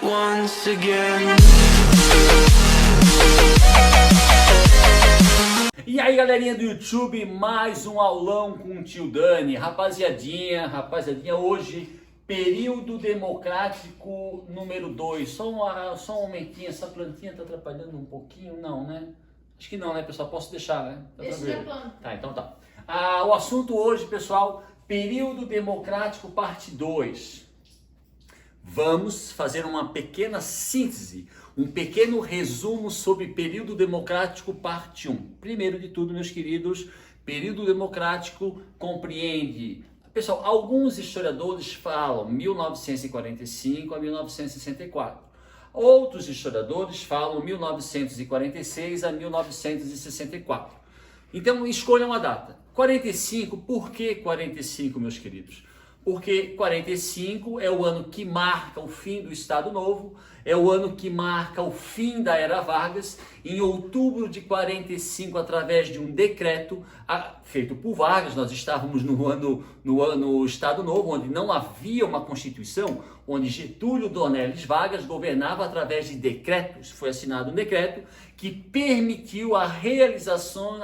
once again. E aí, galerinha do YouTube, mais um aulão com o tio Dani. Rapaziadinha, hoje, período democrático número 2. Só um momentinho, essa plantinha tá atrapalhando um pouquinho? Não, né? Acho que não, né, pessoal? Posso deixar, né? Tá Deixa tranquilo. na planta. Tá, então tá. O assunto hoje, pessoal, período democrático parte 2. Vamos fazer uma pequena síntese, um pequeno resumo sobre período democrático parte 1. Primeiro de tudo, meus queridos, período democrático compreende... Pessoal, alguns historiadores falam 1945 a 1964. Outros historiadores falam 1946 a 1964. Então, escolham a data. 45, por que 45, meus queridos? Porque 45 é o ano que marca o fim do Estado Novo, é o ano que marca o fim da Era Vargas. Em outubro de 45, através de um decreto feito por Vargas, nós estávamos no ano Estado Novo, onde não havia uma Constituição, onde Getúlio Dornelles Vargas governava através de decretos. Foi assinado um decreto que permitiu a realização,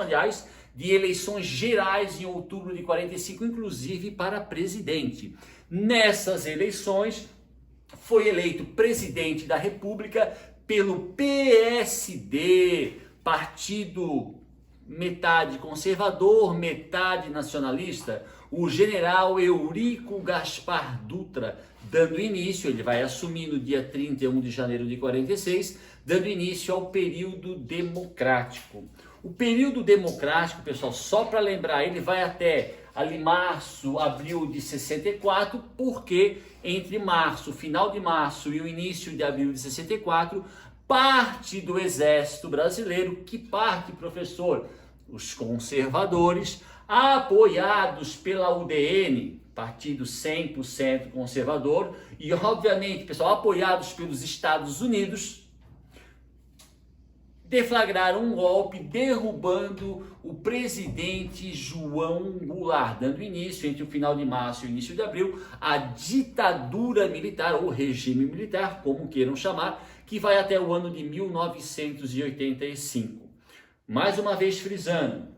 aliás, de eleições gerais em outubro de 45, inclusive para presidente. Nessas eleições, foi eleito presidente da República pelo PSD, partido metade conservador, metade nacionalista, o general Eurico Gaspar Dutra, dando início, ele vai assumir no dia 31 de janeiro de 46, dando início ao período democrático. O período democrático, pessoal, só para lembrar, ele vai até ali março, abril de 64, porque entre março, final de março e o início de abril de 64, parte do Exército Brasileiro, que parte, professor? Os conservadores, apoiados pela UDN, partido 100% conservador, e obviamente, pessoal, apoiados pelos Estados Unidos, deflagraram um golpe derrubando o presidente João Goulart, dando início, entre o final de março e o início de abril, à ditadura militar, ou regime militar, como queiram chamar, que vai até o ano de 1985. Mais uma vez frisando,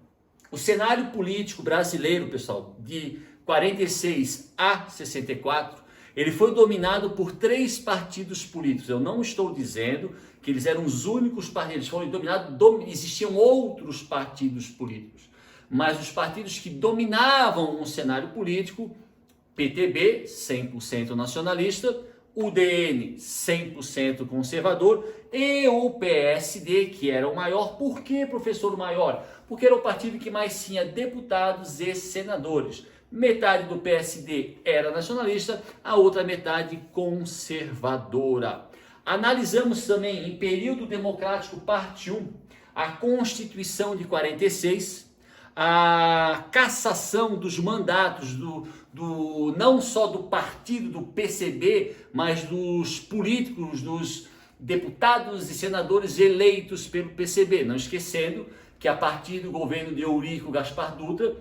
o cenário político brasileiro, pessoal, de 46 a 64, ele foi dominado por 3 partidos políticos. Eu não estou dizendo que eles eram os únicos partidos, foram dominados, existiam outros partidos políticos, mas os partidos que dominavam o cenário político, PTB, 100% nacionalista, UDN, 100% conservador, e o PSD, que era o maior. Por que, professor, o maior? Porque era o partido que mais tinha deputados e senadores. Metade do PSD era nacionalista, a outra metade conservadora. Analisamos também, em período democrático parte 1, a Constituição de 46, a cassação dos mandatos não só do partido do PCB, mas dos políticos, dos deputados e senadores eleitos pelo PCB. Não esquecendo que a partir do governo de Eurico Gaspar Dutra,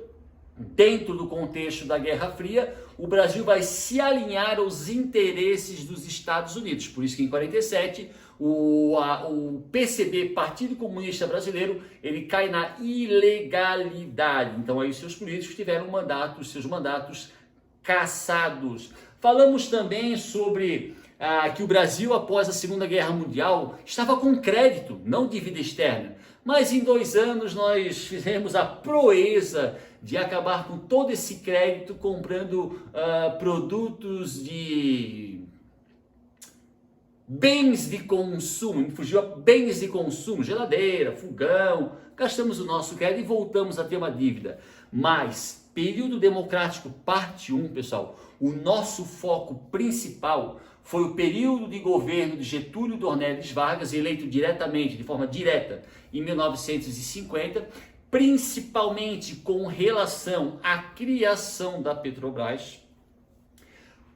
dentro do contexto da Guerra Fria, o Brasil vai se alinhar aos interesses dos Estados Unidos. Por isso que em 47, o PCB, Partido Comunista Brasileiro, ele cai na ilegalidade. Então aí os seus políticos tiveram seus mandatos cassados. Falamos também sobre que o Brasil, após a Segunda Guerra Mundial, estava com crédito, não dívida externa. Mas em 2 anos nós fizemos a proeza de acabar com todo esse crédito comprando produtos de bens de consumo, me fugiu, bens de consumo, geladeira, fogão, gastamos o nosso crédito e voltamos a ter uma dívida. Mas, período democrático parte 1, pessoal, o nosso foco principal foi o período de governo de Getúlio Dornelles Vargas, eleito diretamente, de forma direta, em 1950, principalmente com relação à criação da Petrobras,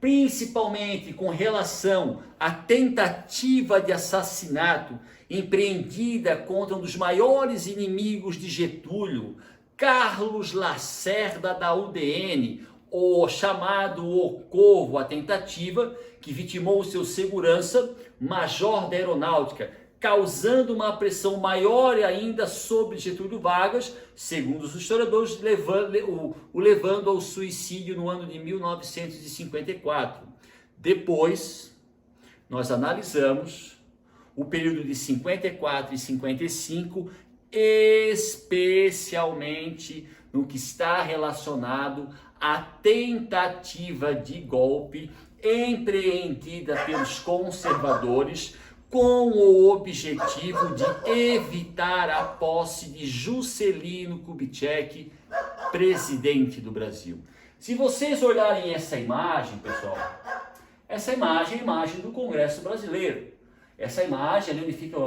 principalmente com relação à tentativa de assassinato empreendida contra um dos maiores inimigos de Getúlio, Carlos Lacerda da UDN, o chamado O Corvo, a tentativa que vitimou o seu segurança, major da aeronáutica, causando uma pressão maior ainda sobre Getúlio Vargas, segundo os historiadores, levando ao suicídio no ano de 1954. Depois, nós analisamos o período de 54 e 55, especialmente no que está relacionado à tentativa de golpe empreendida pelos conservadores com o objetivo de evitar a posse de Juscelino Kubitschek, presidente do Brasil. Se vocês olharem essa imagem, pessoal, essa imagem é a imagem do Congresso Brasileiro. Essa imagem ali onde fica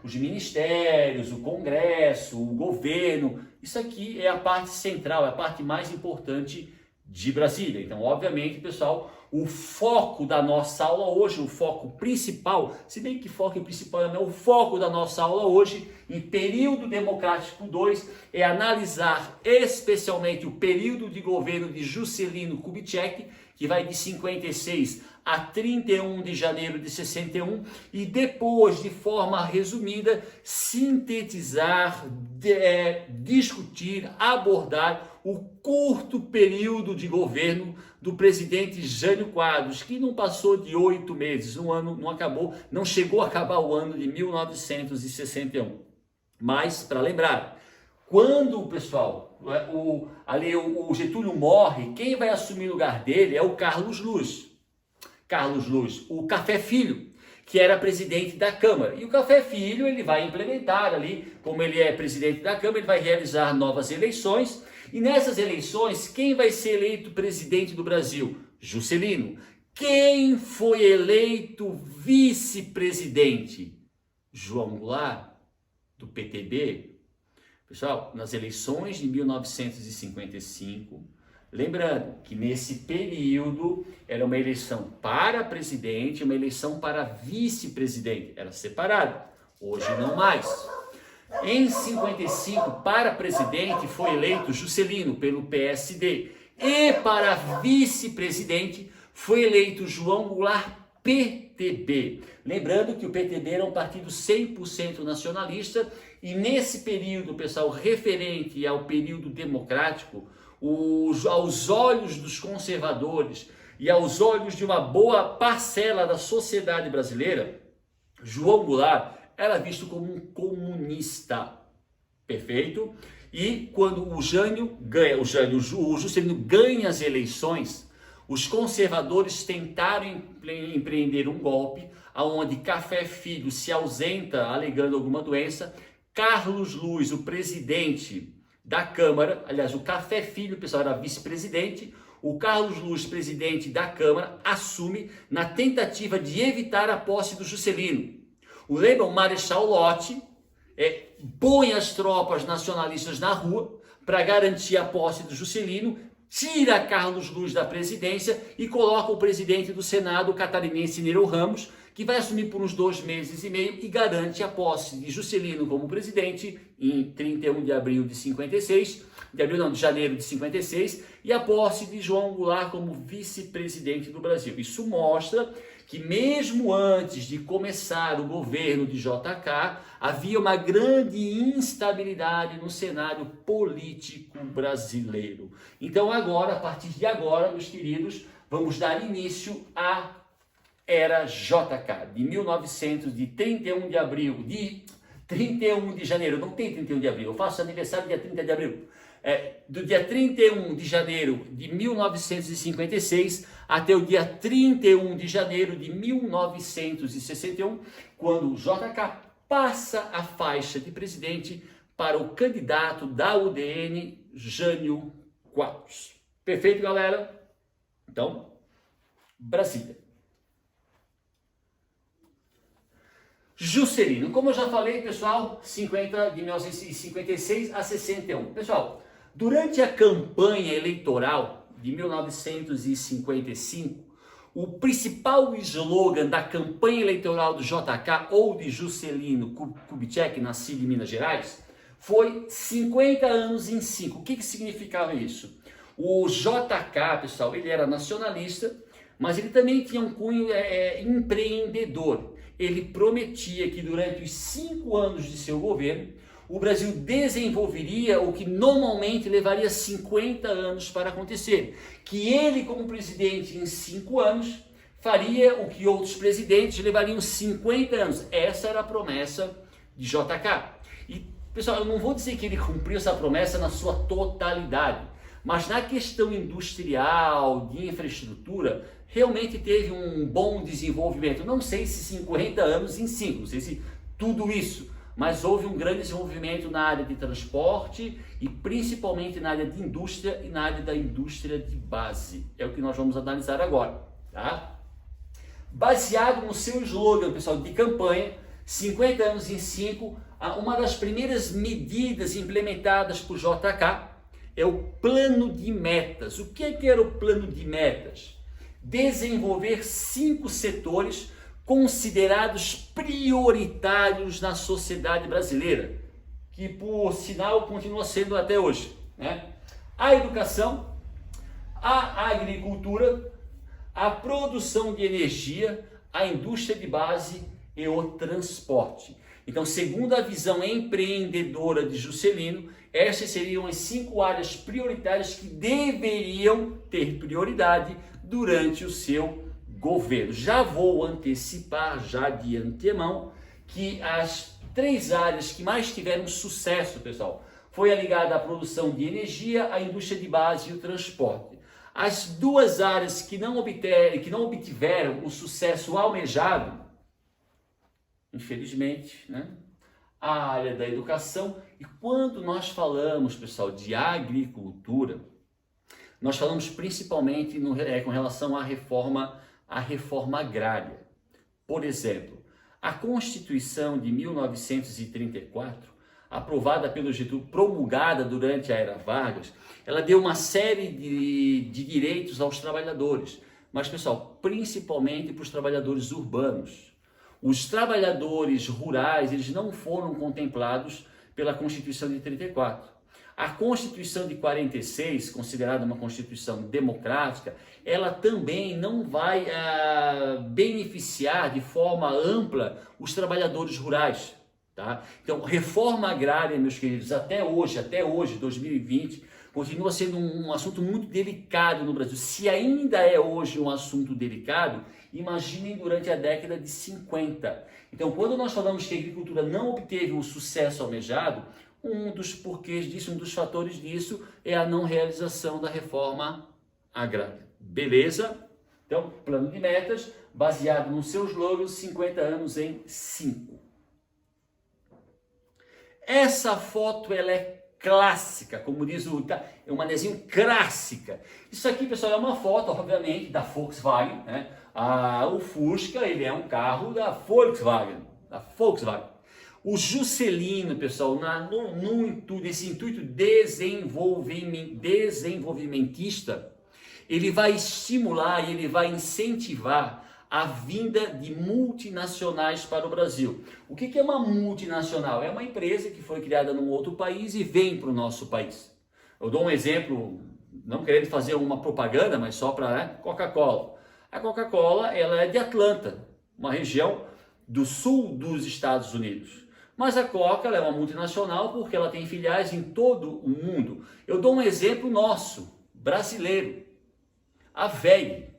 os ministérios, o Congresso, o governo. Isso aqui é a parte central, é a parte mais importante de Brasília. Então, obviamente, pessoal, o foco da nossa aula hoje, o foco principal, se bem que foco principal não é o foco da nossa aula hoje, em período democrático 2, é analisar especialmente o período de governo de Juscelino Kubitschek, que vai de 56 a 31 de janeiro de 61, e depois, de forma resumida, sintetizar, discutir, abordar o curto período de governo do presidente Jânio Quadros, que não passou de 8 meses, um ano não chegou a acabar o ano de 1961. Mas, para lembrar, quando, pessoal, o Getúlio morre, quem vai assumir o lugar dele é o Carlos Luz. Carlos Luz, o Café Filho, que era presidente da Câmara. E o Café Filho, ele vai implementar ali, como ele é presidente da Câmara, ele vai realizar novas eleições. E nessas eleições, quem vai ser eleito presidente do Brasil? Juscelino. Quem foi eleito vice-presidente? João Goulart, do PTB. Pessoal, nas eleições de 1955, lembrando que nesse período era uma eleição para presidente e uma eleição para vice-presidente. Era separado. Hoje não mais. Em 55, para presidente, foi eleito Juscelino pelo PSD. E para vice-presidente, foi eleito João Goulart, PTB. Lembrando que o PTB era um partido 100% nacionalista. E nesse período, pessoal, referente ao período democrático, aos olhos dos conservadores e aos olhos de uma boa parcela da sociedade brasileira, João Goulart era visto como um comunista, perfeito? E quando o Juscelino ganha as eleições, os conservadores tentaram empreender um golpe, onde Café Filho se ausenta alegando alguma doença. Carlos Luz, o presidente da Câmara, aliás, o Café Filho, pessoal, era vice-presidente, o Carlos Luz, presidente da Câmara, assume na tentativa de evitar a posse do Juscelino. O Marechal Lott põe as tropas nacionalistas na rua para garantir a posse do Juscelino, tira Carlos Luz da presidência e coloca o presidente do Senado, o catarinense Nereu Ramos, que vai assumir por uns 2 meses e meio e garante a posse de Juscelino como presidente em 31 de abril de 56, de janeiro de 56, e a posse de João Goulart como vice-presidente do Brasil. Isso mostra que mesmo antes de começar o governo de JK, havia uma grande instabilidade no cenário político brasileiro. Então agora, a partir de agora, meus queridos, vamos dar início à era JK, de 31 de abril, de 31 de janeiro, não tem 31 de abril, eu faço aniversário dia 30 de abril, do dia 31 de janeiro de 1956 até o dia 31 de janeiro de 1961, quando o JK passa a faixa de presidente para o candidato da UDN, Jânio Quadros. Perfeito, galera? Então, Brasília. Juscelino, como eu já falei, pessoal, de 1956 a 61. Pessoal, durante a campanha eleitoral de 1955, o principal slogan da campanha eleitoral do JK ou de Juscelino Kubitschek, nascido em Minas Gerais, foi 50 anos em 5. O que significava isso? O JK, pessoal, ele era nacionalista, mas ele também tinha um cunho empreendedor. Ele prometia que durante os 5 anos de seu governo, o Brasil desenvolveria o que normalmente levaria 50 anos para acontecer. Que ele, como presidente, em 5 anos, faria o que outros presidentes levariam 50 anos. Essa era a promessa de JK. E, pessoal, eu não vou dizer que ele cumpriu essa promessa na sua totalidade, mas na questão industrial, de infraestrutura, realmente teve um bom desenvolvimento. Não sei se 50 anos em 5, não sei se tudo isso, mas houve um grande desenvolvimento na área de transporte e principalmente na área de indústria e na área da indústria de base. É o que nós vamos analisar agora, tá? Baseado no seu slogan, pessoal, de campanha, 50 anos em 5, uma das primeiras medidas implementadas por JK é o plano de metas. O que era o plano de metas? Desenvolver 5 setores considerados prioritários na sociedade brasileira, que por sinal continua sendo até hoje, né? A educação, a agricultura, a produção de energia, a indústria de base e o transporte. Então, segundo a visão empreendedora de Juscelino, essas seriam as 5 áreas prioritárias que deveriam ter prioridade durante o seu governo. Já vou antecipar, já de antemão, que as 3 áreas que mais tiveram sucesso, pessoal, foi a ligada à produção de energia, à indústria de base e o transporte. As 2 áreas que não obtiveram o sucesso almejado, infelizmente, né? A área da educação. E quando nós falamos, pessoal, de agricultura, nós falamos principalmente com relação à reforma agrária. Por exemplo, a Constituição de 1934, aprovada pelo Getúlio, promulgada durante a Era Vargas, ela deu uma série de direitos aos trabalhadores, mas, pessoal, principalmente para os trabalhadores urbanos. Os trabalhadores rurais, eles não foram contemplados pela Constituição de 34. A Constituição de 46, considerada uma Constituição democrática, ela também não vai beneficiar de forma ampla os trabalhadores rurais, tá? Então, reforma agrária, meus queridos, até hoje, 2020, continua sendo um assunto muito delicado no Brasil. Se ainda é hoje um assunto delicado, imaginem durante a década de 50. Então, quando nós falamos que a agricultura não obteve o sucesso almejado, um dos porquês disso, um dos fatores disso é a não realização da reforma agrária. Beleza? Então, plano de metas, baseado no seu slogan, 50 anos em 5. Essa foto, ela é clássica, como diz é uma desenho clássica. Isso aqui, pessoal, é uma foto, obviamente, da Volkswagen, né? O Fusca, ele é um carro da Volkswagen, O Juscelino, pessoal, nesse intuito desenvolvimentista, ele vai estimular e ele vai incentivar a vinda de multinacionais para o Brasil. O que é uma multinacional? É uma empresa que foi criada num outro país e vem para o nosso país. Eu dou um exemplo, não querendo fazer uma propaganda, mas só para Coca-Cola. A Coca-Cola, ela é de Atlanta, uma região do sul dos Estados Unidos. Mas a Coca, ela é uma multinacional porque ela tem filiais em todo o mundo. Eu dou um exemplo nosso, brasileiro, a WEG.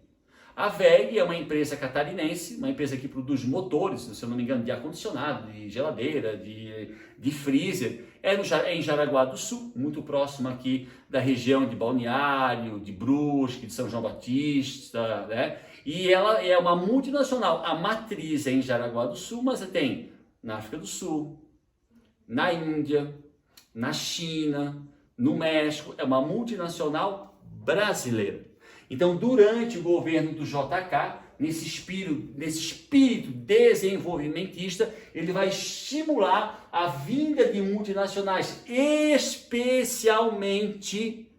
A WEG é uma empresa catarinense, uma empresa que produz motores, se eu não me engano, de ar-condicionado, de geladeira, de freezer. É em Jaraguá do Sul, muito próximo aqui da região de Balneário, de Brusque, de São João Batista, né? E ela é uma multinacional. A matriz é em Jaraguá do Sul, mas tem na África do Sul, na Índia, na China, no México. É uma multinacional brasileira. Então, durante o governo do JK, nesse espírito desenvolvimentista, ele vai estimular a vinda de multinacionais, especialmente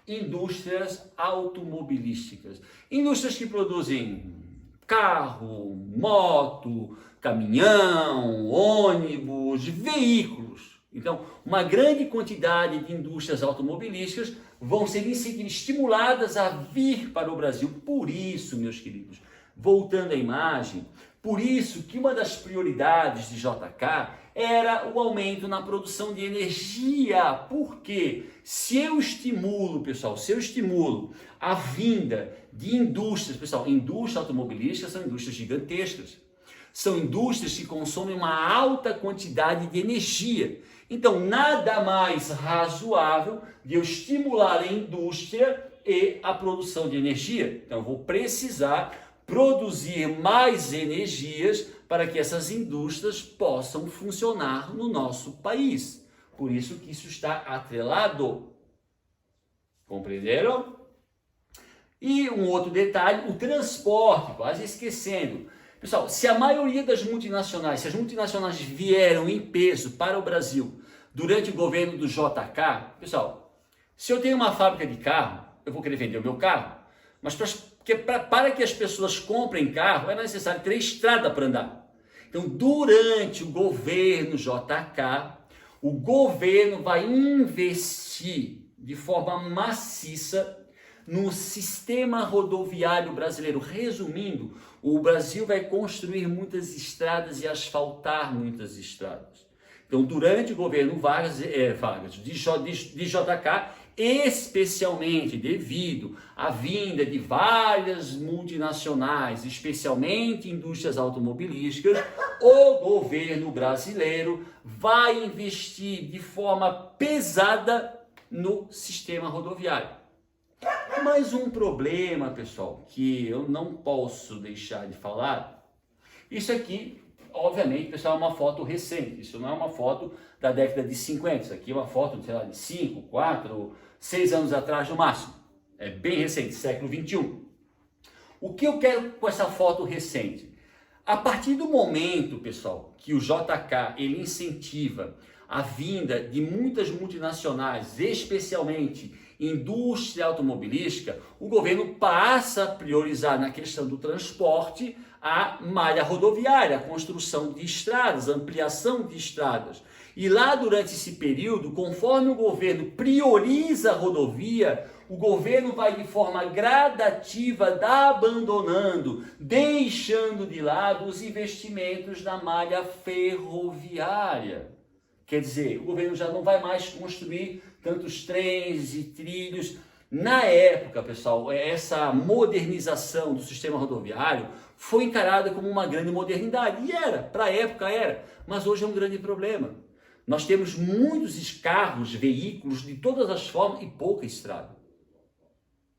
indústrias automobilísticas. Indústrias que produzem carro, moto, caminhão, ônibus, veículos. Então, uma grande quantidade de indústrias automobilísticas vão ser estimuladas a vir para o Brasil. Por isso, meus queridos, voltando à imagem, por isso que uma das prioridades de JK era o aumento na produção de energia. Porque se eu estimulo, pessoal, a vinda de indústrias, pessoal, indústria automobilística são indústrias gigantescas. São indústrias que consomem uma alta quantidade de energia. Então, nada mais razoável de eu estimular a indústria e a produção de energia. Então, eu vou precisar produzir mais energias para que essas indústrias possam funcionar no nosso país. Por isso que isso está atrelado. Compreenderam? E um outro detalhe, o transporte, quase esquecendo. Pessoal, se a maioria das multinacionais, se as multinacionais vieram em peso para o Brasil durante o governo do JK, pessoal, se eu tenho uma fábrica de carro, eu vou querer vender o meu carro, mas para que as pessoas comprem carro, é necessário ter estrada para andar. Então, durante o governo JK, o governo vai investir de forma maciça no sistema rodoviário brasileiro. Resumindo, o Brasil vai construir muitas estradas e asfaltar muitas estradas. Então, durante o governo Vargas de JK, especialmente devido à vinda de várias multinacionais, especialmente indústrias automobilísticas, o governo brasileiro vai investir de forma pesada no sistema rodoviário. Mas um problema, pessoal, que eu não posso deixar de falar, isso aqui, obviamente, pessoal, é uma foto recente, isso não é uma foto da década de 50, isso aqui é uma foto, sei lá, de 5, 4, 6 anos atrás no máximo. É bem recente, século 21. O que eu quero com essa foto recente? A partir do momento, pessoal, que o JK ele incentiva a vinda de muitas multinacionais, especialmente indústria automobilística, o governo passa a priorizar na questão do transporte a malha rodoviária, a construção de estradas, a ampliação de estradas. E lá durante esse período, conforme o governo prioriza a rodovia, o governo vai de forma gradativa abandonando, deixando de lado os investimentos na malha ferroviária. Quer dizer, o governo já não vai mais construir tantos trens e trilhos. Na época, pessoal, essa modernização do sistema rodoviário foi encarada como uma grande modernidade. E era, para a época era, mas hoje é um grande problema. Nós temos muitos carros, veículos de todas as formas e pouca estrada.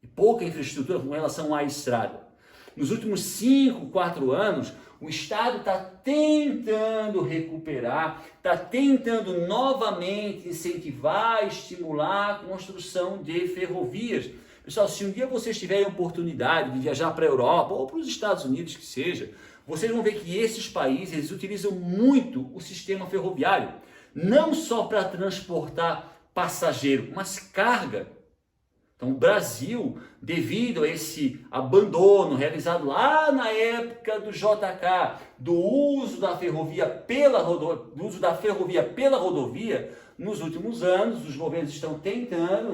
E pouca infraestrutura com relação à estrada. Nos últimos 5, 4 anos, o Estado está tentando recuperar, está tentando novamente incentivar, estimular a construção de ferrovias. Pessoal, se um dia vocês tiverem a oportunidade de viajar para a Europa ou para os Estados Unidos, que seja, vocês vão ver que esses países eles utilizam muito o sistema ferroviário, não só para transportar passageiro, mas carga. Então, o Brasil, devido a esse abandono realizado lá na época do JK, do uso da ferrovia pela rodovia, nos últimos anos, os governos estão tentando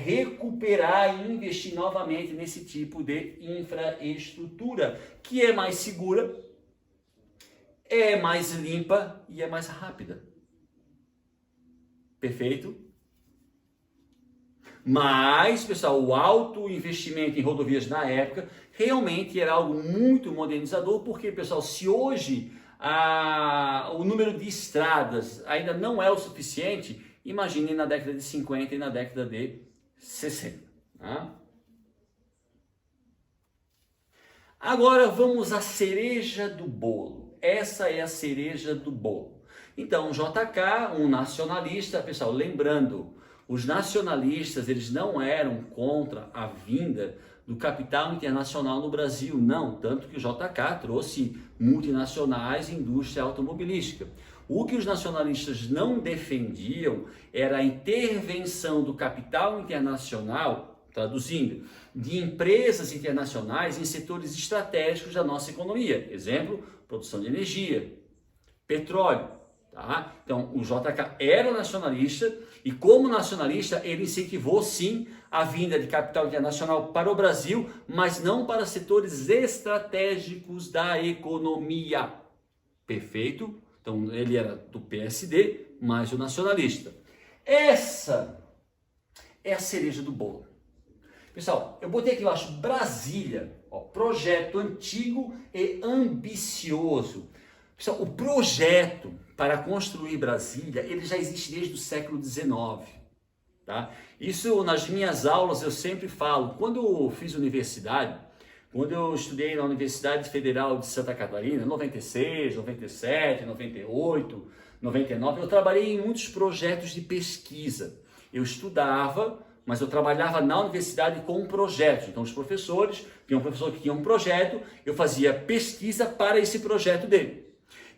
recuperar e investir novamente nesse tipo de infraestrutura, que é mais segura, é mais limpa e é mais rápida. Perfeito? Mas, pessoal, o alto investimento em rodovias na época realmente era algo muito modernizador, porque, pessoal, se hoje o número de estradas ainda não é o suficiente, imagine na década de 50 e na década de 60. Tá? Agora vamos à cereja do bolo. Essa é a cereja do bolo. Então, JK, um nacionalista, pessoal, lembrando, os nacionalistas, eles não eram contra a vinda do capital internacional no Brasil, não, tanto que o JK trouxe multinacionais e indústria automobilística. O que os nacionalistas não defendiam era a intervenção do capital internacional, traduzindo, de empresas internacionais em setores estratégicos da nossa economia. Exemplo, produção de energia, petróleo, Tá? Então, o JK era nacionalista e, como nacionalista, ele incentivou, sim, a vinda de capital internacional para o Brasil, mas não para setores estratégicos da economia. Perfeito? Então, ele era do PSD, mas o nacionalista. Essa é a cereja do bolo. Pessoal, eu botei aqui embaixo Brasília, ó, projeto antigo e ambicioso. Pessoal, o projeto para construir Brasília, ele já existe desde o século XIX. Tá? Isso nas minhas aulas eu sempre falo. Quando eu fiz universidade, quando eu estudei na Universidade Federal de Santa Catarina, 96, 97, 98, 99, eu trabalhei em muitos projetos de pesquisa. Eu estudava, mas eu trabalhava na universidade com projetos. Então os professores, tinha um professor que tinha um projeto, eu fazia pesquisa para esse projeto dele.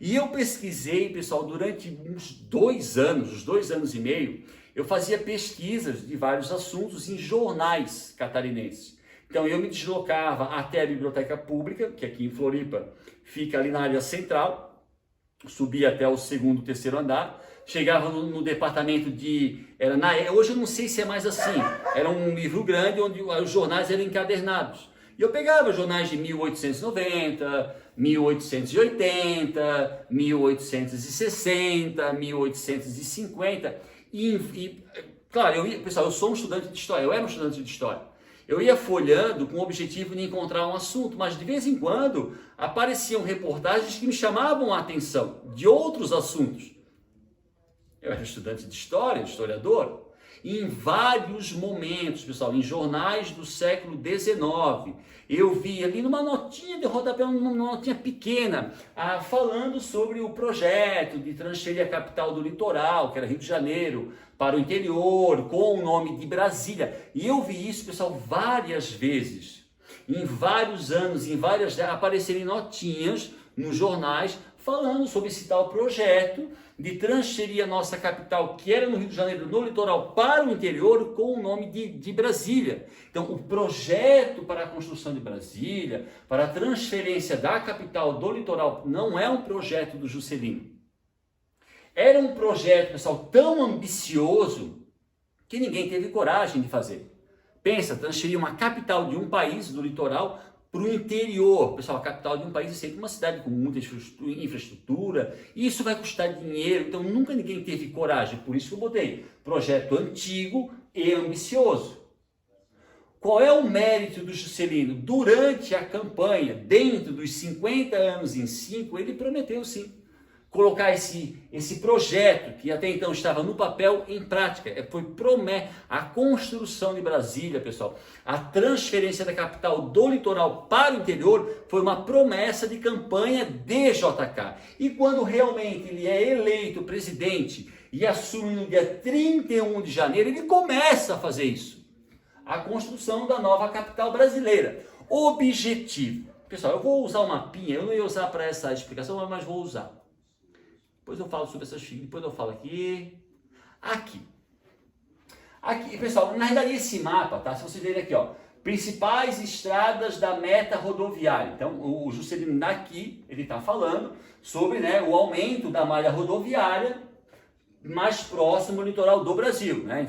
E eu pesquisei, pessoal, durante uns 2 anos, uns 2 anos e meio, eu fazia pesquisas de vários assuntos em jornais catarinenses. Então eu me deslocava até a Biblioteca Pública, que aqui em Floripa fica ali na área central, subia até o 2º, 3º andar, chegava no departamento de... hoje eu não sei se é mais assim, era um livro grande onde os jornais eram encadernados. E eu pegava jornais de 1890, 1880, 1860, 1850 claro, pessoal, eu sou um estudante de história, eu era um estudante de história. Eu ia folhando com o objetivo de encontrar um assunto, mas de vez em quando apareciam reportagens que me chamavam a atenção de outros assuntos. Eu era estudante de história, historiador. E em vários momentos, pessoal, em jornais do século XIX, eu vi ali numa notinha de rodapé, uma notinha pequena, falando sobre o projeto de transferir a capital do litoral, que era Rio de Janeiro, para o interior, com o nome de Brasília. E eu vi isso, pessoal, várias vezes. Em vários anos, aparecerem notinhas nos jornais falando sobre esse tal projeto de transferir a nossa capital, que era no Rio de Janeiro, no litoral, para o interior, com o nome de Brasília. Então, o projeto para a construção de Brasília, para a transferência da capital do litoral, não é um projeto do Juscelino. Era um projeto, pessoal, tão ambicioso que ninguém teve coragem de fazer. Pensa, transferir uma capital de um país, do litoral, para o interior. Pessoal, a capital de um país é sempre uma cidade com muita infraestrutura, e isso vai custar dinheiro, então nunca ninguém teve coragem, por isso que eu botei projeto antigo e ambicioso. Qual é o mérito do Juscelino? Durante a campanha, dentro dos 50 anos em 5, ele prometeu sim colocar esse projeto, que até então estava no papel, em prática. Foi a construção de Brasília, pessoal, a transferência da capital do litoral para o interior foi uma promessa de campanha de JK. E quando realmente ele é eleito presidente e assume no dia 31 de janeiro, ele começa a fazer isso. A construção da nova capital brasileira. Objetivo. Pessoal, eu vou usar uma mapinha, eu não ia usar para essa explicação, mas vou usar. Depois eu falo sobre essas figuras, depois eu falo aqui. Aqui, pessoal, na verdade esse mapa, tá? Se vocês verem aqui, ó, principais estradas da meta rodoviária. Então, o Juscelino daqui, ele está falando sobre, né, o aumento da malha rodoviária mais próximo do litoral do Brasil, né?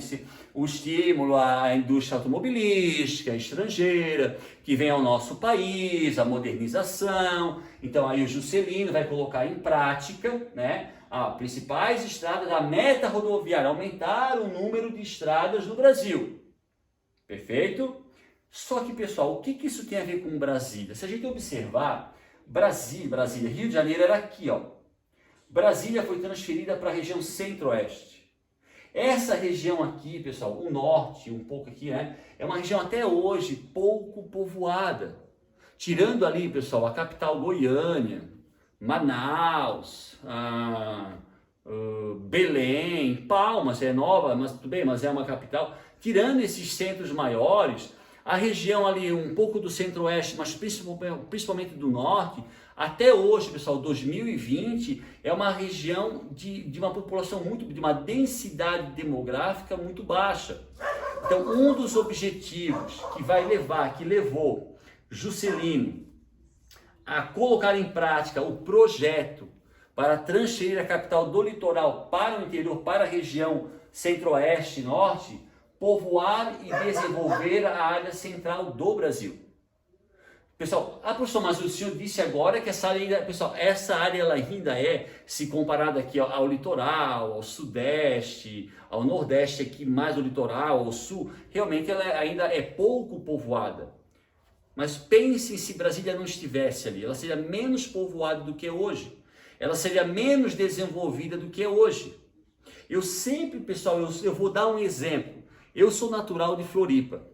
O estímulo à indústria automobilística estrangeira que vem ao nosso país, a modernização. Então aí o Juscelino vai colocar em prática, né, as principais estradas da meta rodoviária, aumentar o número de estradas no Brasil. Perfeito? Só que, pessoal, o que isso tem a ver com Brasília? Se a gente observar, Brasília, Rio de Janeiro era aqui, ó. Brasília foi transferida para a região centro-oeste. Essa região aqui, pessoal, o norte, um pouco aqui, né? É uma região até hoje pouco povoada. Tirando ali, pessoal, a capital Goiânia, Manaus, Belém, Palmas, é nova, mas tudo bem, mas é uma capital. Tirando esses centros maiores, a região ali, um pouco do centro-oeste, mas principalmente do norte, até hoje, pessoal, 2020, é uma região de uma população de uma densidade demográfica muito baixa. Então, um dos objetivos que levou Juscelino a colocar em prática o projeto para transferir a capital do litoral para o interior, para a região centro-oeste e norte, povoar e desenvolver a área central do Brasil. Pessoal, professor, mas o senhor disse agora que essa área ainda, pessoal, essa área ela ainda é, se comparada aqui ao litoral, ao sudeste, ao nordeste aqui, mais o litoral, ao sul, realmente ela ainda é pouco povoada. Mas pensem se Brasília não estivesse ali, ela seria menos povoada do que hoje, ela seria menos desenvolvida do que hoje. Eu sempre, pessoal, eu vou dar um exemplo. Eu sou natural de Floripa,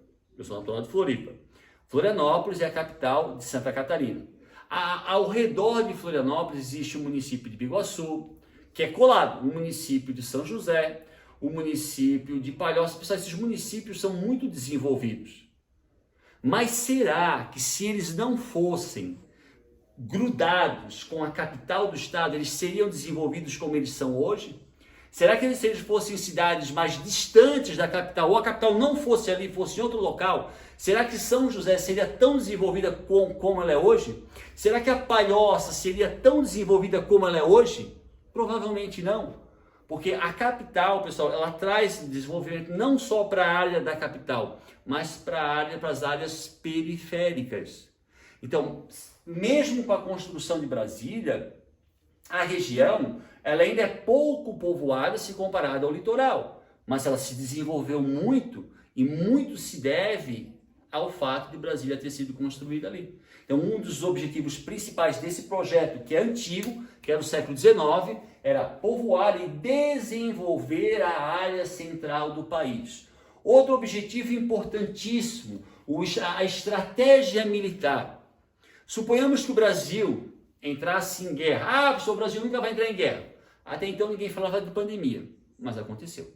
Florianópolis é a capital de Santa Catarina. Ao redor de Florianópolis existe o município de Biguaçu, que é colado, o município de São José, o município de Palhoça. Pessoal, esses municípios são muito desenvolvidos. Mas será que se eles não fossem grudados com a capital do estado, eles seriam desenvolvidos como eles são hoje? Será que se eles fossem cidades mais distantes da capital, ou a capital não fosse ali, fosse em outro local, será que São José seria tão desenvolvida como ela é hoje? Será que a Palhoça seria tão desenvolvida como ela é hoje? Provavelmente não. Porque a capital, pessoal, ela traz desenvolvimento não só para a área da capital, mas para as áreas periféricas. Então, mesmo com a construção de Brasília, a região ela ainda é pouco povoada se comparada ao litoral, mas ela se desenvolveu muito e muito se deve ao fato de Brasília ter sido construída ali. Então, um dos objetivos principais desse projeto, que é antigo, que é do século XIX, era povoar e desenvolver a área central do país. Outro objetivo importantíssimo, a estratégia militar. Suponhamos que o Brasil entrasse em guerra. Professor, o Brasil nunca vai entrar em guerra. Até então ninguém falava de pandemia, mas aconteceu.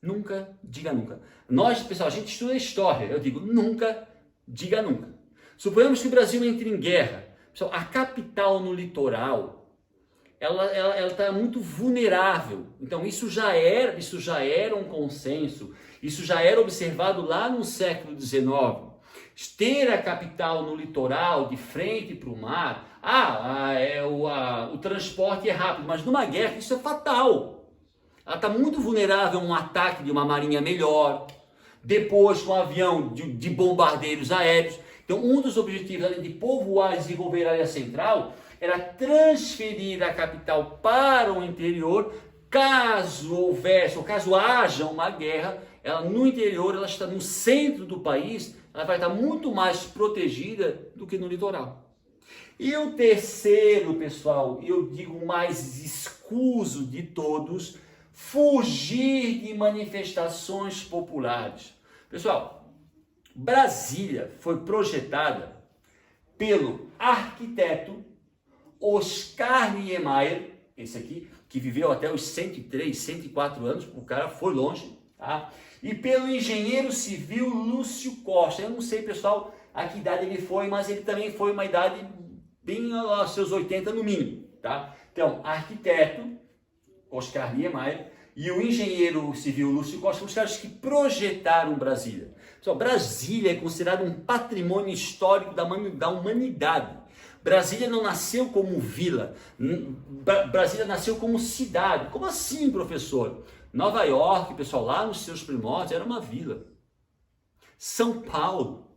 Nunca diga nunca. Nós, pessoal, a gente estuda história. Eu digo nunca diga nunca. Suponhamos que o Brasil entre em guerra. Pessoal, a capital no litoral, ela está muito vulnerável. Então isso já era um consenso. Isso já era observado lá no século XIX. Ter a capital no litoral, de frente para o mar, o transporte é rápido, mas numa guerra isso é fatal. Ela está muito vulnerável a um ataque de uma marinha melhor, depois com um avião de bombardeiros aéreos. Então, um dos objetivos, além de povoar e desenvolver a área central, era transferir a capital para o interior, caso haja uma guerra, ela no interior, ela está no centro do país, ela vai estar muito mais protegida do que no litoral. E o terceiro, pessoal, eu digo mais escuso de todos, fugir de manifestações populares. Pessoal, Brasília foi projetada pelo arquiteto Oscar Niemeyer, esse aqui, que viveu até os 103, 104 anos, o cara foi longe, tá? E pelo engenheiro civil Lúcio Costa. Eu não sei, pessoal, a que idade ele foi, mas ele também foi uma idade bem aos seus 80 no mínimo, tá? Então, arquiteto Oscar Niemeyer e o engenheiro civil Lúcio Costa foram os caras que projetaram Brasília. Pessoal, Brasília é considerado um patrimônio histórico da humanidade. Brasília não nasceu como vila, Brasília nasceu como cidade. Como assim, professor? Nova York, pessoal, lá nos seus primórdios, era uma vila. São Paulo,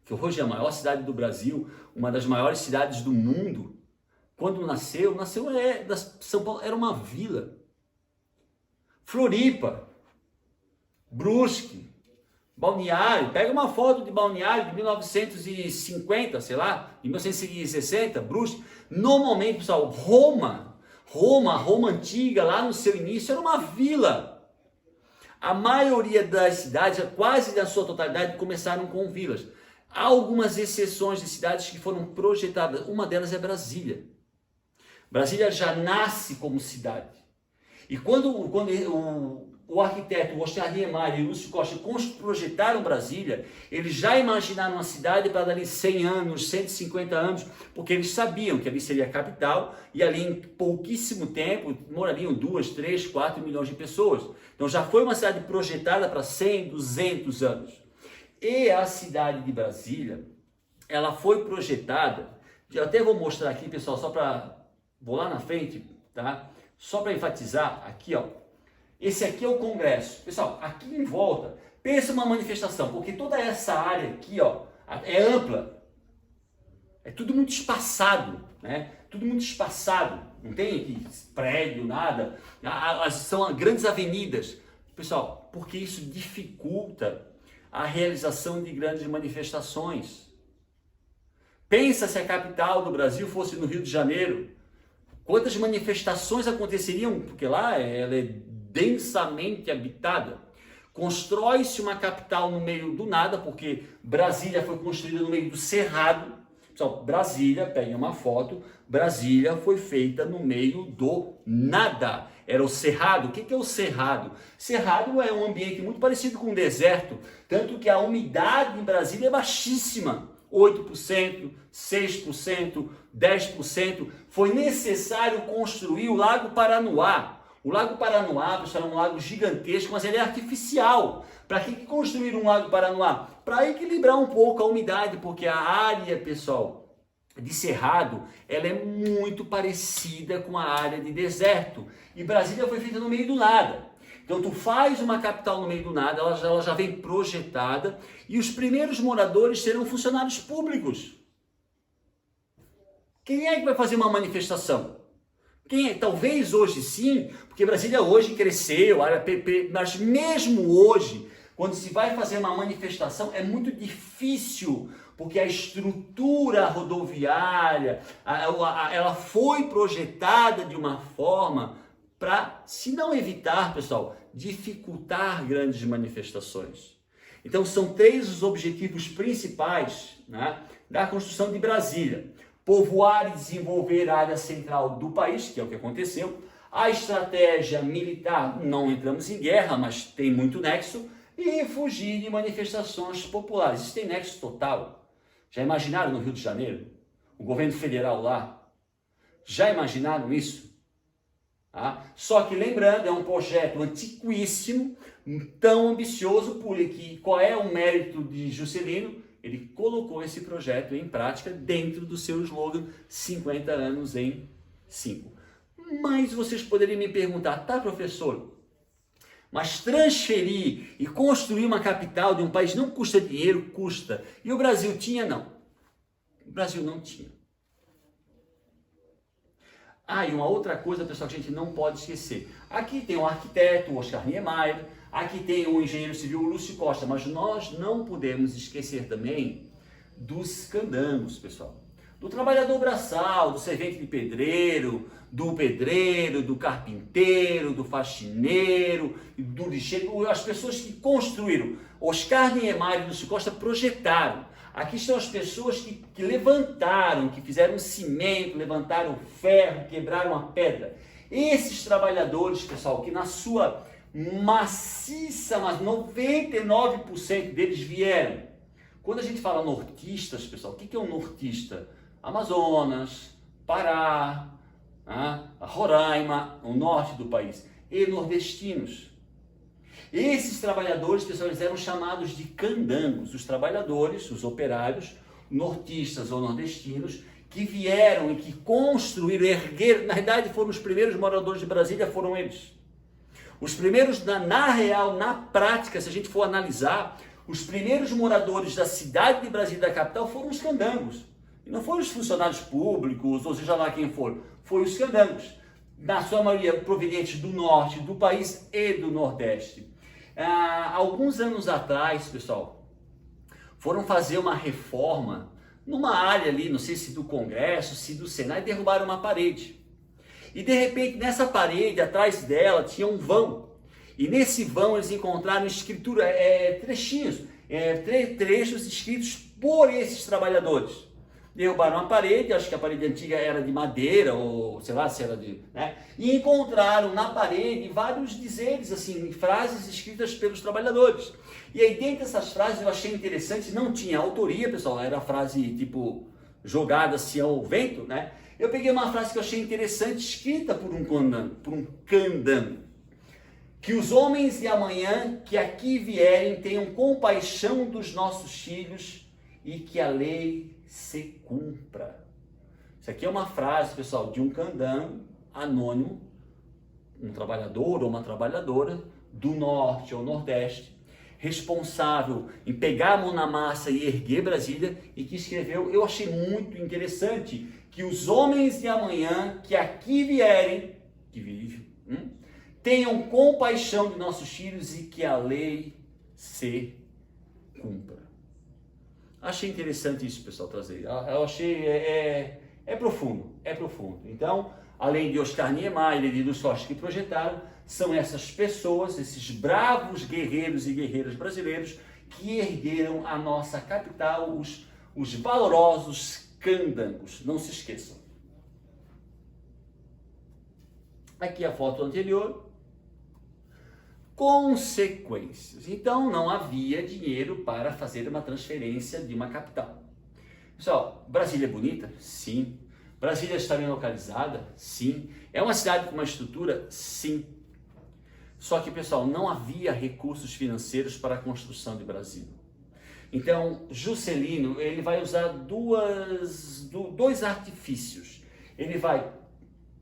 que hoje é a maior cidade do Brasil, uma das maiores cidades do mundo, quando nasceu São Paulo era uma vila. Floripa, Brusque, Balneário, pega uma foto de Balneário de 1950, sei lá, de 1960, Brusque. Normalmente, pessoal, Roma antiga, lá no seu início, era uma vila. A maioria das cidades, quase na sua totalidade, começaram com vilas. Há algumas exceções de cidades que foram projetadas. Uma delas é Brasília. Brasília já nasce como cidade. E quando o arquiteto Oscar Niemeyer e Lúcio Costa projetaram Brasília, eles já imaginaram uma cidade para dali 100 anos, 150 anos, porque eles sabiam que ali seria a capital e ali em pouquíssimo tempo morariam 2, 3, 4 milhões de pessoas. Então já foi uma cidade projetada para 100, 200 anos. E a cidade de Brasília, ela foi projetada, eu até vou mostrar aqui, pessoal, só para vou lá na frente, tá? Só para enfatizar, aqui, ó. Esse aqui é o Congresso. Pessoal, aqui em volta, pensa uma manifestação, porque toda essa área aqui, ó, é ampla. É tudo muito espaçado, né? Tudo muito espaçado. Não tem aqui prédio, nada. São grandes avenidas. Pessoal, porque isso dificulta a realização de grandes manifestações. Pensa se a capital do Brasil fosse no Rio de Janeiro. Quantas manifestações aconteceriam? Porque lá ela é densamente habitada. Constrói-se uma capital no meio do nada, porque Brasília foi construída no meio do cerrado. Pessoal, Brasília, peguem uma foto, Brasília foi feita no meio do nada. Era o cerrado. O que é o cerrado? Cerrado é um ambiente muito parecido com o deserto, tanto que a umidade em Brasília é baixíssima. 8%, 6%, 10%. Foi necessário construir o Lago Paranoá. O Lago Paranoá, pessoal, é um lago gigantesco, mas ele é artificial. Para que construir um Lago Paranoá? Para equilibrar um pouco a umidade, porque a área, pessoal, de cerrado, ela é muito parecida com a área de deserto. E Brasília foi feita no meio do nada. Então tu faz uma capital no meio do nada, ela já vem projetada e os primeiros moradores serão funcionários públicos. Quem é que vai fazer uma manifestação? Quem é? Talvez hoje sim, porque Brasília hoje cresceu, área PP, mas mesmo hoje, quando se vai fazer uma manifestação, é muito difícil, porque a estrutura rodoviária, ela foi projetada de uma forma para, se não evitar, pessoal, dificultar grandes manifestações. Então, são três os objetivos principais, né, da construção de Brasília. Povoar e desenvolver a área central do país, que é o que aconteceu. A estratégia militar, não entramos em guerra, mas tem muito nexo. E fugir de manifestações populares. Isso tem nexo total. Já imaginaram no Rio de Janeiro? O governo federal lá? Já imaginaram isso? Só que lembrando, é um projeto antiquíssimo, tão ambicioso, porque qual é o mérito de Juscelino? Ele colocou esse projeto em prática dentro do seu slogan 50 anos em 5. Mas vocês poderiam me perguntar, tá, professor, mas transferir e construir uma capital de um país não custa dinheiro? Custa. E o Brasil tinha? Não. O Brasil não tinha. E uma outra coisa, pessoal, que a gente não pode esquecer. Aqui tem o arquiteto, o Oscar Niemeyer, aqui tem o engenheiro civil, o Lúcio Costa, mas nós não podemos esquecer também dos candangos, pessoal. Do trabalhador braçal, do servente de pedreiro, do carpinteiro, do faxineiro, do lixeiro, as pessoas que construíram. Oscar Niemeyer e Lúcio Costa projetaram. Aqui estão as pessoas que levantaram, que fizeram cimento, levantaram ferro, quebraram a pedra. Esses trabalhadores, pessoal, que na sua maciça, mas 99% deles vieram. Quando a gente fala nortistas, pessoal, o que é um nortista? Amazonas, Pará, Roraima, o norte do país, e nordestinos. Esses trabalhadores, pessoal, eles eram chamados de candangos, os trabalhadores, os operários, nortistas ou nordestinos, que vieram e que construíram, ergueram, na verdade foram os primeiros moradores de Brasília, foram eles. Os primeiros, na real, na prática, se a gente for analisar, os primeiros moradores da cidade de Brasília, da capital, foram os candangos. E não foram os funcionários públicos, ou seja lá quem for, foi os candangos. Na sua maioria provenientes do norte do país e do nordeste. Alguns anos atrás, pessoal, foram fazer uma reforma numa área ali, não sei se do Congresso, se do Senado, e derrubaram uma parede. E de repente, nessa parede, atrás dela, tinha um vão. E nesse vão eles encontraram escritura, trechos escritos por esses trabalhadores. Derrubaram a parede, acho que a parede antiga era de madeira, ou sei lá se era de... E encontraram na parede vários dizeres, assim, frases escritas pelos trabalhadores. E aí dentro dessas frases eu achei interessante, não tinha autoria, pessoal, era frase tipo jogada assim ao vento, né? Eu peguei uma frase que eu achei interessante, escrita por um candango. Que os homens de amanhã que aqui vierem tenham compaixão dos nossos filhos e que a lei se cumpra. Isso aqui é uma frase, pessoal, de um candango anônimo, um trabalhador ou uma trabalhadora do norte ou nordeste, responsável em pegar a mão na massa e erguer Brasília, e que escreveu, eu achei muito interessante, que os homens de amanhã que aqui vierem, que vivem, tenham compaixão de nossos filhos e que a lei se cumpra. Achei interessante isso, pessoal, trazer. Eu achei, é profundo, é profundo. Então, além de Oscar Niemeyer e de dos sócios que projetaram, são essas pessoas, esses bravos guerreiros e guerreiras brasileiros que ergueram a nossa capital, os valorosos candangos. Não se esqueçam. Aqui a foto anterior. Consequências. Então, não havia dinheiro para fazer uma transferência de uma capital. Pessoal, Brasília é bonita? Sim. Brasília está bem localizada? Sim. É uma cidade com uma estrutura? Sim. Só que, pessoal, não havia recursos financeiros para a construção de Brasília. Então, Juscelino, ele vai usar dois artifícios. Ele vai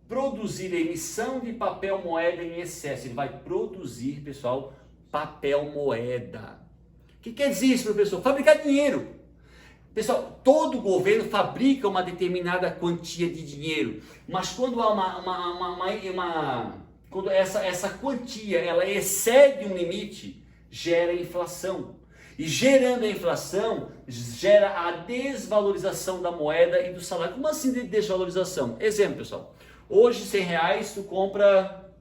produzir emissão de papel moeda em excesso. Ele vai produzir, pessoal, papel moeda. O que quer dizer isso, professor? Fabricar dinheiro. Pessoal, todo governo fabrica uma determinada quantia de dinheiro, mas quando há quando essa quantia ela excede um limite, gera inflação. E gerando a inflação, gera a desvalorização da moeda e do salário. Como assim de desvalorização? Exemplo, pessoal. Hoje, R$100, tu compra,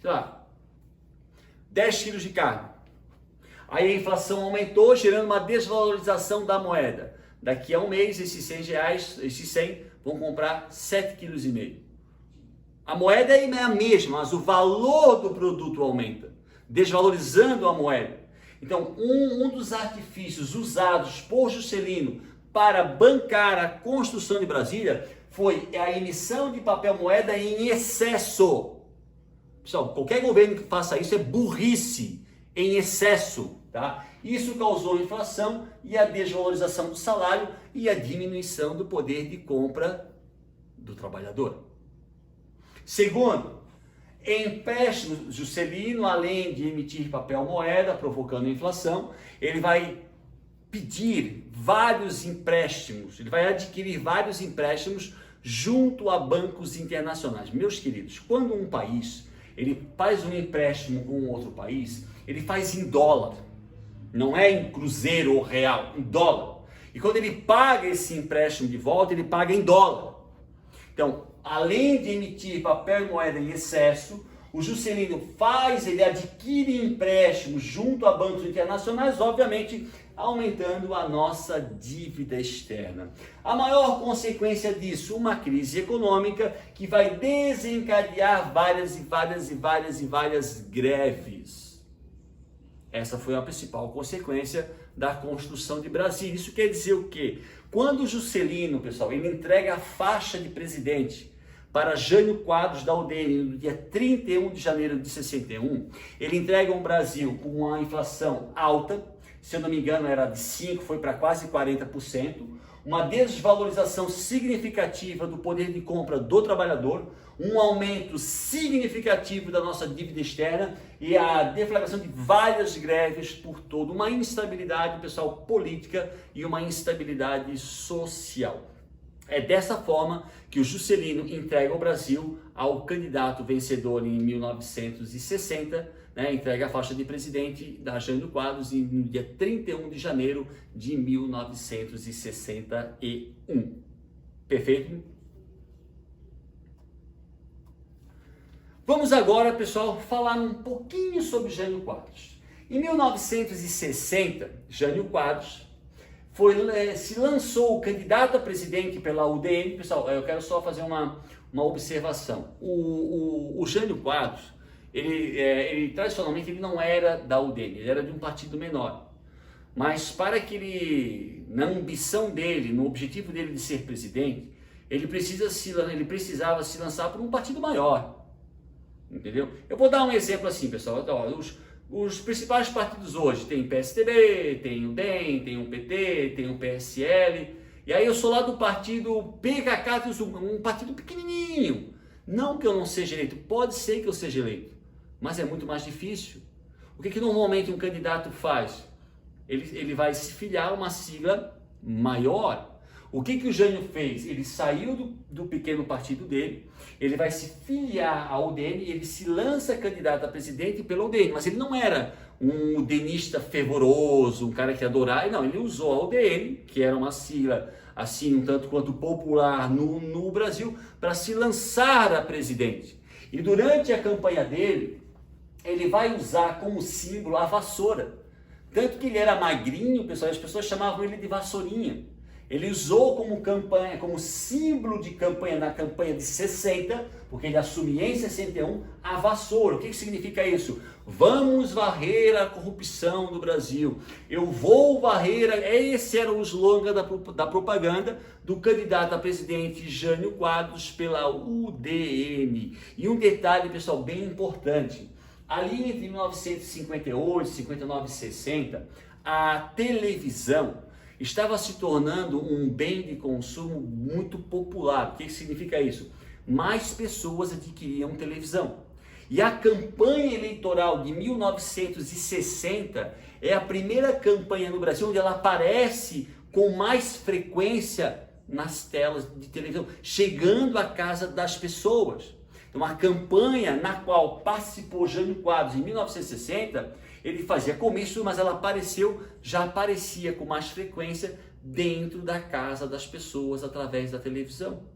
sei lá, 10 quilos de carne. Aí a inflação aumentou, gerando uma desvalorização da moeda. Daqui a um mês, esses R$100, esses 100, vão comprar 7,5 kg. A moeda é a mesma, mas o valor do produto aumenta, desvalorizando a moeda. Então, um dos artifícios usados por Juscelino para bancar a construção de Brasília foi a emissão de papel moeda em excesso. Pessoal, qualquer governo que faça isso é burrice em excesso, tá? Isso causou inflação e a desvalorização do salário e a diminuição do poder de compra do trabalhador. Segundo, empréstimo. Juscelino, além de emitir papel moeda, provocando inflação, ele vai pedir vários empréstimos, ele vai adquirir vários empréstimos junto a bancos internacionais. Meus queridos, quando um país ele faz um empréstimo com outro país, ele faz em dólar, não é em cruzeiro ou real, em dólar. E quando ele paga esse empréstimo de volta, ele paga em dólar. Então, além de emitir papel e moeda em excesso, o Juscelino ele adquire empréstimos junto a bancos internacionais, obviamente aumentando a nossa dívida externa. A maior consequência disso, uma crise econômica que vai desencadear várias greves. Essa foi a principal consequência da construção de Brasília. Isso quer dizer o quê? Quando o Juscelino, pessoal, ele entrega a faixa de presidente para Jânio Quadros da UDN no dia 31 de janeiro de 61, ele entrega um Brasil com uma inflação alta, se eu não me engano era de 5%, foi para quase 40%, uma desvalorização significativa do poder de compra do trabalhador, um aumento significativo da nossa dívida externa e a deflagração de várias greves por todo, uma instabilidade, pessoal, política e uma instabilidade social. É dessa forma que o Juscelino entrega o Brasil ao candidato vencedor em 1960, entrega a faixa de presidente da Jânio Quadros no dia 31 de janeiro de 1961. Perfeito? Vamos agora, pessoal, falar um pouquinho sobre Jânio Quadros. Em 1960, Jânio Quadros se lançou o candidato a presidente pela UDN. Pessoal, eu quero só fazer uma observação. O Jânio Quadros, ele tradicionalmente ele não era da UDN, ele era de um partido menor. Mas para que ele, na ambição dele, no objetivo dele de ser presidente, ele precisava se lançar por um partido maior. Entendeu? Eu vou dar um exemplo assim, pessoal. Os principais partidos hoje tem PSDB, tem o DEM, tem o PT, tem o PSL. E aí eu sou lá do partido PKK, um partido pequenininho. Não que eu não seja eleito, pode ser que eu seja eleito, mas é muito mais difícil. O que normalmente um candidato faz? Ele vai se filiar a uma sigla maior. O que o Jânio fez? Ele saiu do pequeno partido dele, ele vai se filiar ao UDN, ele se lança candidato a presidente pelo UDN, mas ele não era um udenista fervoroso, um cara que adorava, não, ele usou a UDN, que era uma sigla assim um tanto quanto popular no Brasil, para se lançar a presidente. E durante a campanha dele, ele vai usar como símbolo a vassoura. Tanto que ele era magrinho, pessoal, as pessoas chamavam ele de vassourinha. Ele usou como campanha, como símbolo de campanha na campanha de 60, porque ele assumia em 61 a vassoura. O que significa isso? Vamos varrer a corrupção do Brasil. Eu vou varrer. Esse era o slogan da propaganda do candidato a presidente Jânio Quadros pela UDN. E um detalhe, pessoal, bem importante. Ali entre 1958, 59 e 60, a televisão estava se tornando um bem de consumo muito popular. O que significa isso? Mais pessoas adquiriam televisão. E a campanha eleitoral de 1960 é a primeira campanha no Brasil onde ela aparece com mais frequência nas telas de televisão, chegando à casa das pessoas. Então, uma campanha na qual participou Jânio Quadros em 1960, ele fazia comício, mas ela já aparecia com mais frequência dentro da casa das pessoas através da televisão.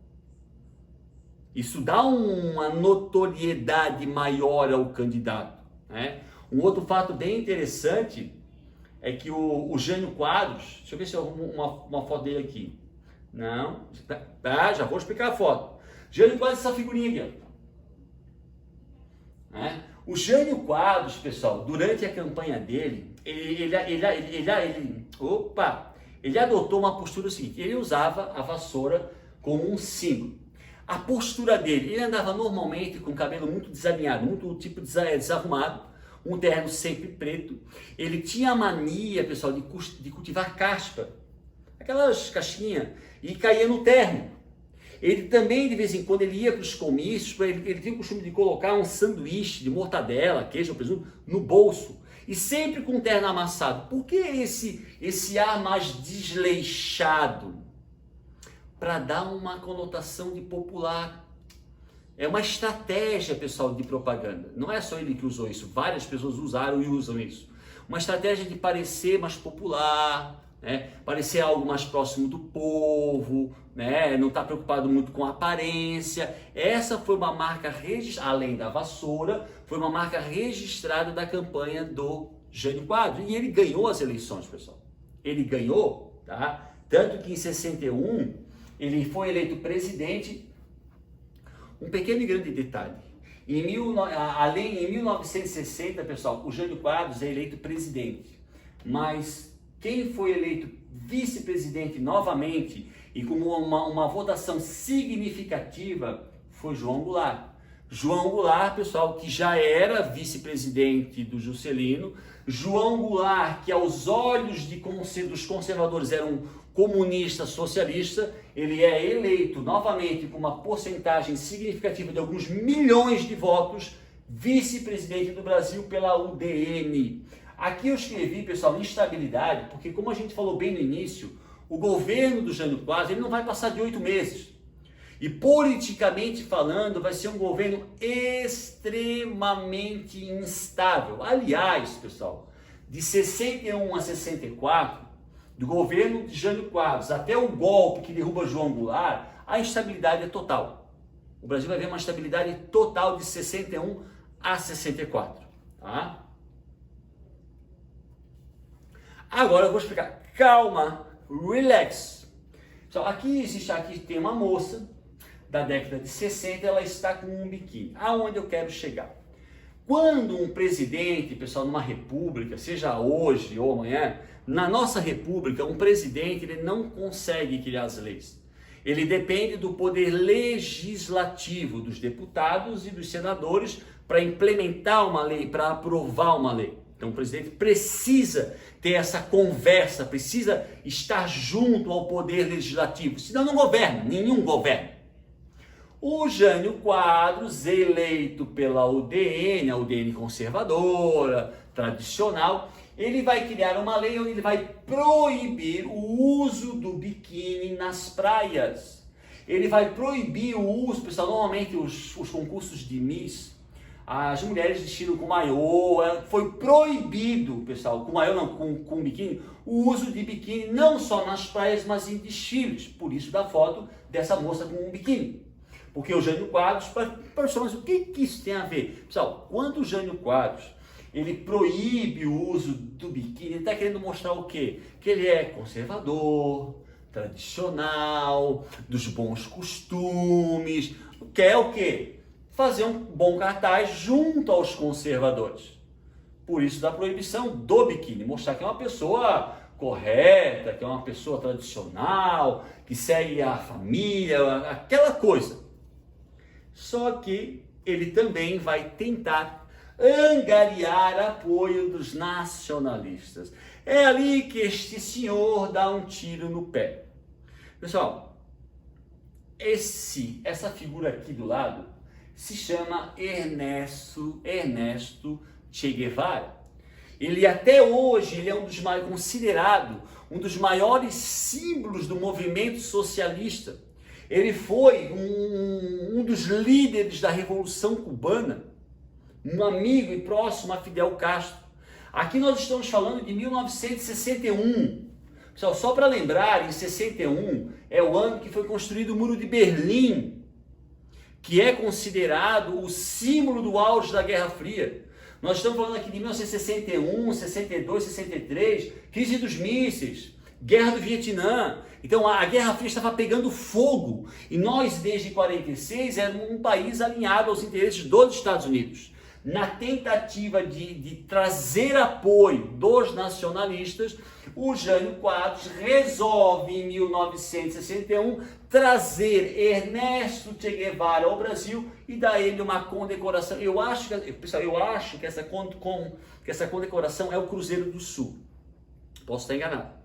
Isso dá uma notoriedade maior ao candidato, né? Um outro fato bem interessante é que o Jânio Quadros, deixa eu ver se eu arrumo uma foto dele aqui. Não, tá, já vou explicar a foto. Jânio Quadros, essa figurinha aqui, ó. Né? O Jânio Quadros, pessoal, durante a campanha dele, ele adotou uma postura seguinte: ele usava a vassoura como um símbolo. A postura dele, ele andava normalmente com o cabelo muito desalinhado, muito tipo desarrumado, um terno sempre preto. Ele tinha a mania, pessoal, de cultivar caspa, aquelas caixinhas, e caía no terno. Ele também, de vez em quando, ele ia para os comícios, ele tinha o costume de colocar um sanduíche de mortadela, queijo, presunto, no bolso. E sempre com o terno amassado. Por que esse ar mais desleixado? Para dar uma conotação de popular. É uma estratégia, pessoal, de propaganda. Não é só ele que usou isso. Várias pessoas usaram e usam isso. Uma estratégia de parecer mais popular, né? Parecer algo mais próximo do povo, né? Não está preocupado muito com a aparência. Essa foi uma marca registrada, além da vassoura, foi uma marca registrada da campanha do Jânio Quadros. E ele ganhou as eleições, pessoal. Ele ganhou, tá? Tanto que em 61 ele foi eleito presidente. Um pequeno e grande detalhe. Em 1960, pessoal, o Jânio Quadros é eleito presidente. Mas quem foi eleito vice-presidente novamente e com uma votação significativa foi João Goulart. João Goulart, pessoal, que já era vice-presidente do Juscelino. João Goulart, que aos olhos dos conservadores era um comunista socialista, ele é eleito novamente com uma porcentagem significativa de alguns milhões de votos, vice-presidente do Brasil pela UDN. Aqui eu escrevi, pessoal, instabilidade, porque como a gente falou bem no início, o governo do Jânio Quadros ele não vai passar de 8 meses. E politicamente falando, vai ser um governo extremamente instável. Aliás, pessoal, de 61 a 64, do governo de Jânio Quadros até o golpe que derruba João Goulart, a instabilidade é total. O Brasil vai ver uma instabilidade total de 61 a 64. Tá? Agora eu vou explicar. Calma, relax. Então, aqui tem uma moça da década de 60, ela está com um biquíni. Aonde eu quero chegar? Quando um presidente, pessoal, numa república, seja hoje ou amanhã, na nossa república, um presidente ele não consegue criar as leis. Ele depende do poder legislativo, dos deputados e dos senadores, para implementar uma lei, para aprovar uma lei. Então o presidente precisa ter essa conversa, precisa estar junto ao poder legislativo, senão não governa, nenhum governo. O Jânio Quadros, eleito pela UDN, a UDN conservadora, tradicional, ele vai criar uma lei onde ele vai proibir o uso do biquíni nas praias. Ele vai proibir o uso, pessoal, normalmente os concursos de Miss, as mulheres vestiram com maiô, foi proibido, pessoal, com maiô não, com biquíni, o uso de biquíni não só nas praias, mas em desfiles. Por isso da foto dessa moça com um biquíni. Porque o Jânio Quadros, mas o que isso tem a ver? Pessoal, quando o Jânio Quadros, ele proíbe o uso do biquíni, ele está querendo mostrar o quê? Que ele é conservador, tradicional, dos bons costumes, quer o quê? Fazer um bom cartaz junto aos conservadores. Por isso da proibição do biquíni, mostrar que é uma pessoa correta, que é uma pessoa tradicional, que segue a família, aquela coisa. Só que ele também vai tentar angariar apoio dos nacionalistas. É ali que este senhor dá um tiro no pé. Pessoal, essa figura aqui do lado se chama Ernesto Che Guevara. Ele até hoje ele é considerado um dos maiores símbolos do movimento socialista. Ele foi um dos líderes da Revolução Cubana, um amigo e próximo a Fidel Castro. Aqui nós estamos falando de 1961. Pessoal, só para lembrar, em 61 é o ano que foi construído o Muro de Berlim, que é considerado o símbolo do auge da Guerra Fria. Nós estamos falando aqui de 1961, 62, 63, crise dos mísseis, Guerra do Vietnã. Então a Guerra Fria estava pegando fogo e nós desde 46 éramos um país alinhado aos interesses dos Estados Unidos. Na tentativa de trazer apoio dos nacionalistas, o Jânio Quadros resolve em 1961 trazer Ernesto Che Guevara ao Brasil e dar a ele uma condecoração. Eu acho que essa condecoração é o Cruzeiro do Sul. Posso estar enganado.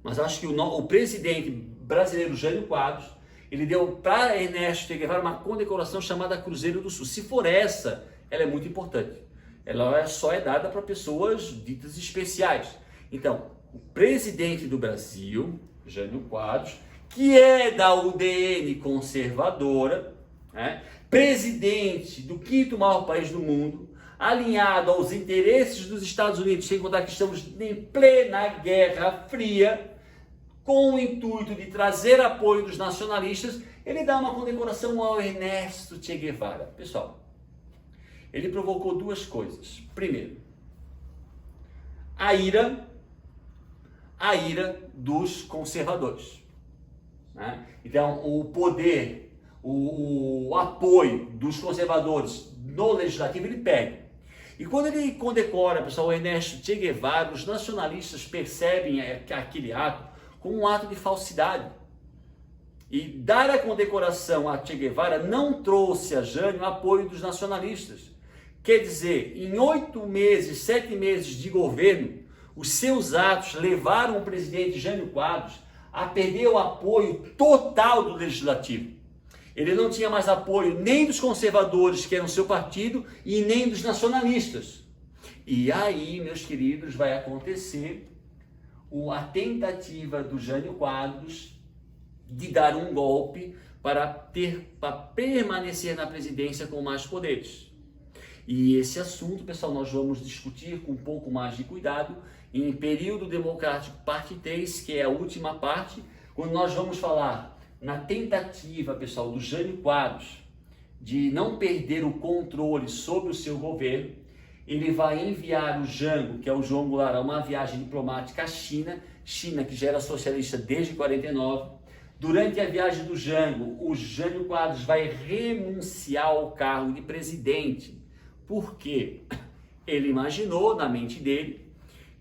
Mas acho que o presidente brasileiro Jânio Quadros, ele deu para Ernesto Che Guevara uma condecoração chamada Cruzeiro do Sul. Se for essa, ela é muito importante. Ela só é dada para pessoas ditas especiais. Então, o presidente do Brasil, Jânio Quadros, que é da UDN conservadora, né, presidente do quinto maior país do mundo, alinhado aos interesses dos Estados Unidos, sem contar que estamos em plena Guerra Fria, com o intuito de trazer apoio dos nacionalistas, ele dá uma condecoração ao Ernesto Che Guevara. Pessoal, ele provocou duas coisas. Primeiro, a ira dos conservadores, né? Então, o poder, o apoio dos conservadores no legislativo, ele perde. E quando ele condecora, pessoal, o Ernesto Che Guevara, os nacionalistas percebem aquele ato como um ato de falsidade. E dar a condecoração a Che Guevara não trouxe a Jânio o apoio dos nacionalistas. Quer dizer, em 8 meses, 7 meses de governo, os seus atos levaram o presidente Jânio Quadros a perder o apoio total do legislativo. Ele não tinha mais apoio nem dos conservadores, que eram seu partido, e nem dos nacionalistas. E aí, meus queridos, vai acontecer a tentativa do Jânio Quadros de dar um golpe para permanecer na presidência com mais poderes. E esse assunto, pessoal, nós vamos discutir com um pouco mais de cuidado em Período Democrático, parte 3, que é a última parte, quando nós vamos falar na tentativa, pessoal, do Jânio Quadros de não perder o controle sobre o seu governo. Ele vai enviar o Jango, que é o João Goulart, a uma viagem diplomática à China, que já era socialista desde 49. Durante a viagem do Jango, o Jânio Quadros vai renunciar ao cargo de presidente. Por quê? Ele imaginou na mente dele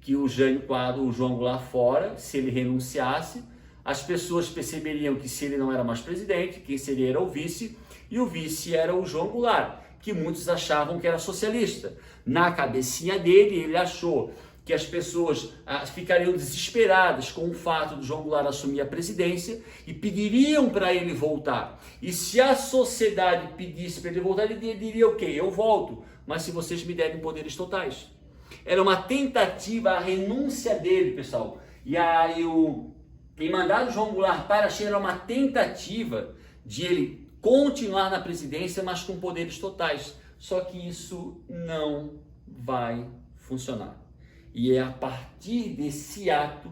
que o Jânio Quadros, o João Goulart fora, se ele renunciasse, as pessoas perceberiam que se ele não era mais presidente, quem seria era o vice, e o vice era o João Goulart, que muitos achavam que era socialista. Na cabecinha dele, ele achou que as pessoas ficariam desesperadas com o fato do João Goulart assumir a presidência e pediriam para ele voltar. E se a sociedade pedisse para ele voltar, ele diria o quê? Eu volto, mas se vocês me derem poderes totais. Era uma tentativa, a renúncia dele, pessoal. E mandar o João Goulart para a China era uma tentativa de ele continuar na presidência, mas com poderes totais. Só que isso não vai funcionar. E é a partir desse ato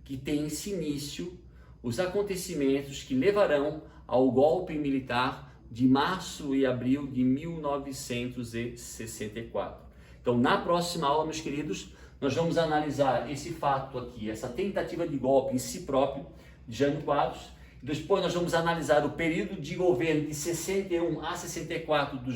que tem esse início os acontecimentos que levarão ao golpe militar de março e abril de 1964. Então, na próxima aula, meus queridos, nós vamos analisar esse fato aqui, essa tentativa de golpe em si próprio, de Jânio Quadros. Depois nós vamos analisar o período de governo de 61 a 64 do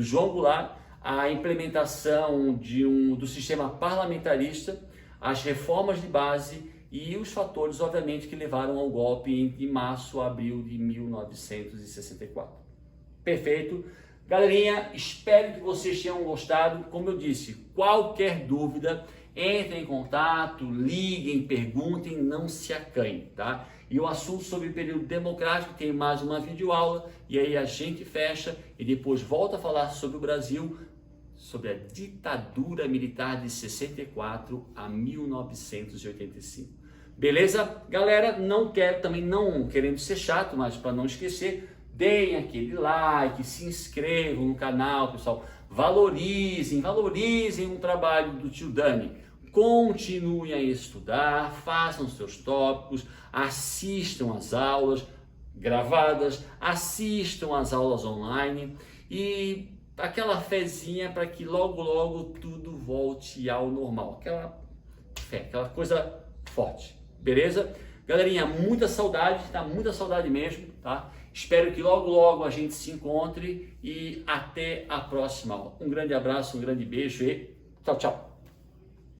João Goulart, a implementação do sistema parlamentarista, as reformas de base e os fatores, obviamente, que levaram ao golpe entre março e abril de 1964. Perfeito? Galerinha, espero que vocês tenham gostado. Como eu disse, qualquer dúvida, entrem em contato, liguem, perguntem, não se acanhem, tá? E o assunto sobre o período democrático tem mais uma videoaula, e aí a gente fecha e depois volta a falar sobre o Brasil, sobre a ditadura militar de 64 a 1985. Beleza? Galera, não querendo ser chato, mas para não esquecer, deem aquele like, se inscrevam no canal, pessoal. Valorizem o trabalho do tio Dani. Continuem a estudar, façam seus tópicos, assistam às aulas gravadas, assistam às aulas online e aquela fezinha para que logo tudo volte ao normal. Aquela fé, aquela coisa forte. Beleza? Galerinha, muita saudade, tá? Muita saudade mesmo, tá? Espero que logo a gente se encontre e até a próxima aula. Um grande abraço, um grande beijo e tchau, tchau.